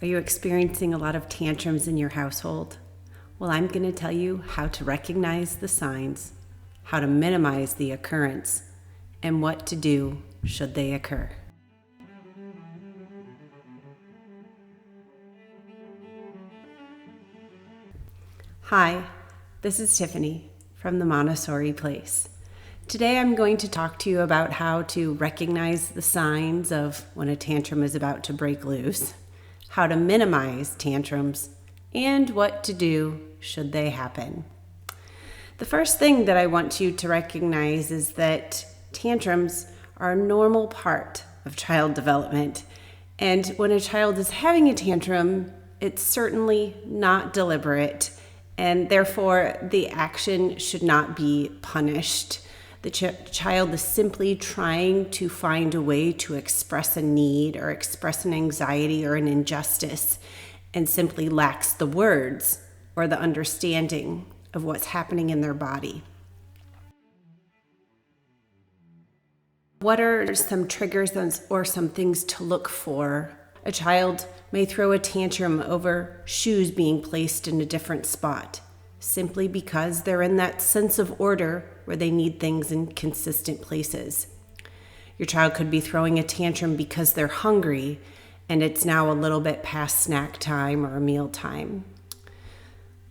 Are you experiencing a lot of tantrums in your household? Well, I'm going to tell you how to recognize the signs, how to minimize the occurrence, and what to do should they occur. Hi, this is Tiffany from the Montessori Place. Today I'm going to talk to you about how to recognize the signs of when a tantrum is about to break loose, how to minimize tantrums, and what to do should they happen. The first thing that I want you to recognize is that tantrums are a normal part of child development. And when a child is having a tantrum, it's certainly not deliberate, and therefore the action should not be punished. The child is simply trying to find a way to express a need or express an anxiety or an injustice, and simply lacks the words or the understanding of what's happening in their body. What are some triggers or some things to look for? A child may throw a tantrum over shoes being placed in a different spot, simply because they're in that sense of order where they need things in consistent places. Your child could be throwing a tantrum because they're hungry and it's now a little bit past snack time or meal time.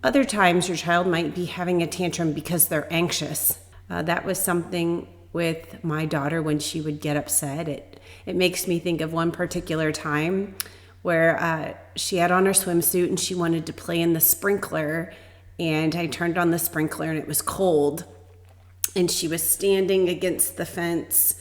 Other times your child might be having a tantrum because they're anxious. That was something with my daughter when she would get upset. It makes me think of one particular time where she had on her swimsuit and she wanted to play in the sprinkler, and I turned on the sprinkler and it was cold, and she was standing against the fence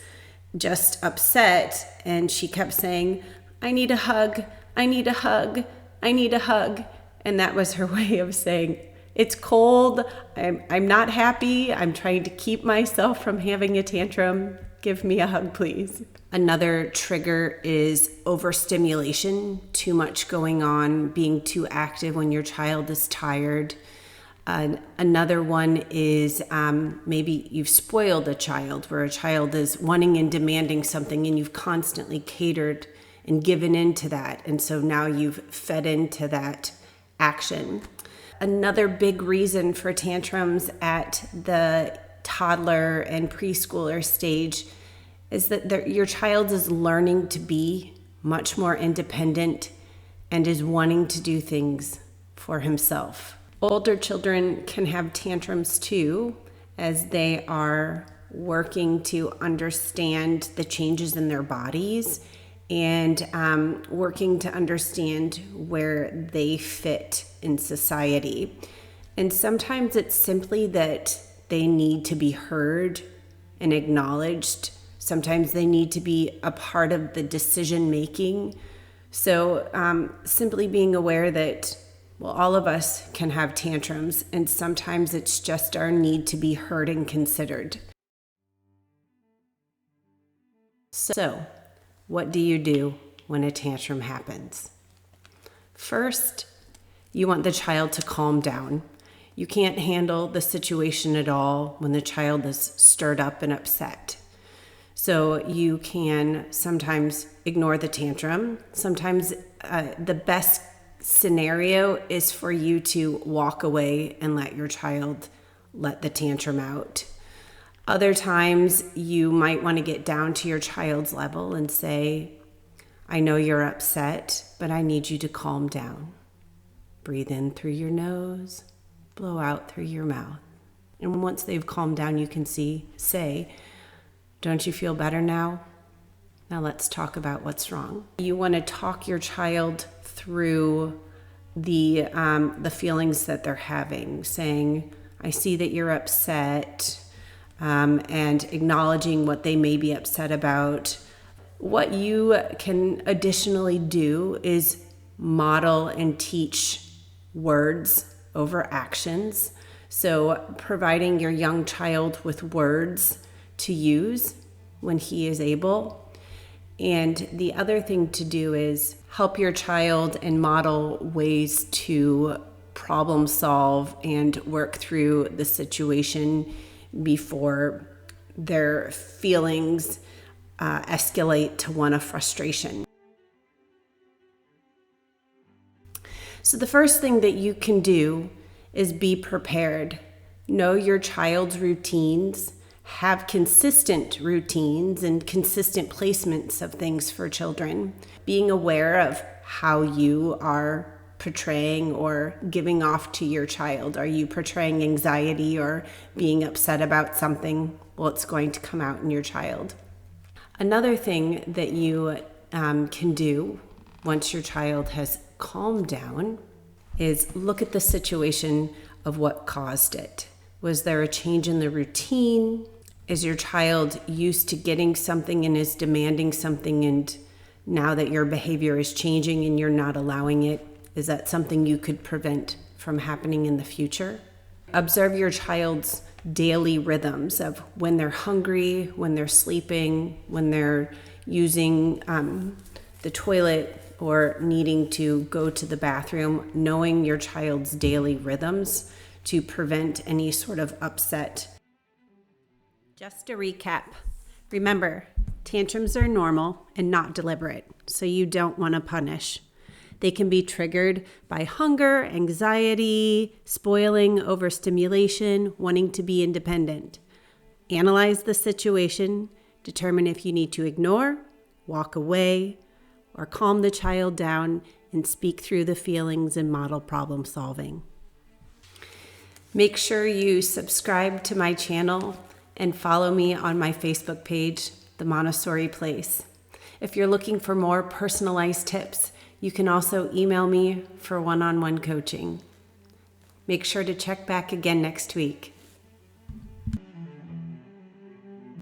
just upset, and she kept saying, "I need a hug, I need a hug, I need a hug." And that was her way of saying, "It's cold, I'm not happy, I'm trying to keep myself from having a tantrum. Give me a hug, please." Another trigger is overstimulation, too much going on, being too active when your child is tired. Another one is maybe you've spoiled a child, where a child is wanting and demanding something and you've constantly catered and given into that. And so now you've fed into that action. Another big reason for tantrums at the toddler and preschooler stage is that your child is learning to be much more independent and is wanting to do things for himself. Older children can have tantrums too, as they are working to understand the changes in their bodies and working to understand where they fit in society. And sometimes it's simply that they need to be heard and acknowledged. Sometimes they need to be a part of the decision making. So simply being aware that, well, all of us can have tantrums, and sometimes it's just our need to be heard and considered. So, what do you do when a tantrum happens? First, you want the child to calm down. You can't handle the situation at all when the child is stirred up and upset. So you can sometimes ignore the tantrum. Sometimes the best scenario is for you to walk away and let your child let the tantrum out. Other times you might want to get down to your child's level and say, "I know you're upset, but I need you to calm down. Breathe in through your nose, blow out through your mouth." And once they've calmed down, you can say, "Don't you feel better now? Now let's talk about what's wrong." You want to talk your child through the feelings that they're having, saying, "I see that you're upset," and acknowledging what they may be upset about. What you can additionally do is model and teach words over actions. So providing your young child with words to use when he is able. And the other thing to do is help your child and model ways to problem solve and work through the situation before their feelings escalate to one of frustration. So the first thing that you can do is be prepared. Know your child's routines. Have consistent routines and consistent placements of things for children. Being aware of how you are portraying or giving off to your child. Are you portraying anxiety or being upset about something? Well, it's going to come out in your child. Another thing that you can do once your child has calmed down is look at the situation of what caused it. Was there a change in the routine? Is your child used to getting something and is demanding something, and now that your behavior is changing and you're not allowing it, is that something you could prevent from happening in the future? Observe your child's daily rhythms of when they're hungry, when they're sleeping, when they're using the toilet or needing to go to the bathroom. Knowing your child's daily rhythms to prevent any sort of upset. Just to recap, remember, tantrums are normal and not deliberate, so you don't want to punish. They can be triggered by hunger, anxiety, spoiling, overstimulation, wanting to be independent. Analyze the situation, determine if you need to ignore, walk away, or calm the child down and speak through the feelings and model problem solving. Make sure you subscribe to my channel and follow me on my Facebook page, The Montessori Place. If you're looking for more personalized tips, you can also email me for one-on-one coaching. Make sure to check back again next week.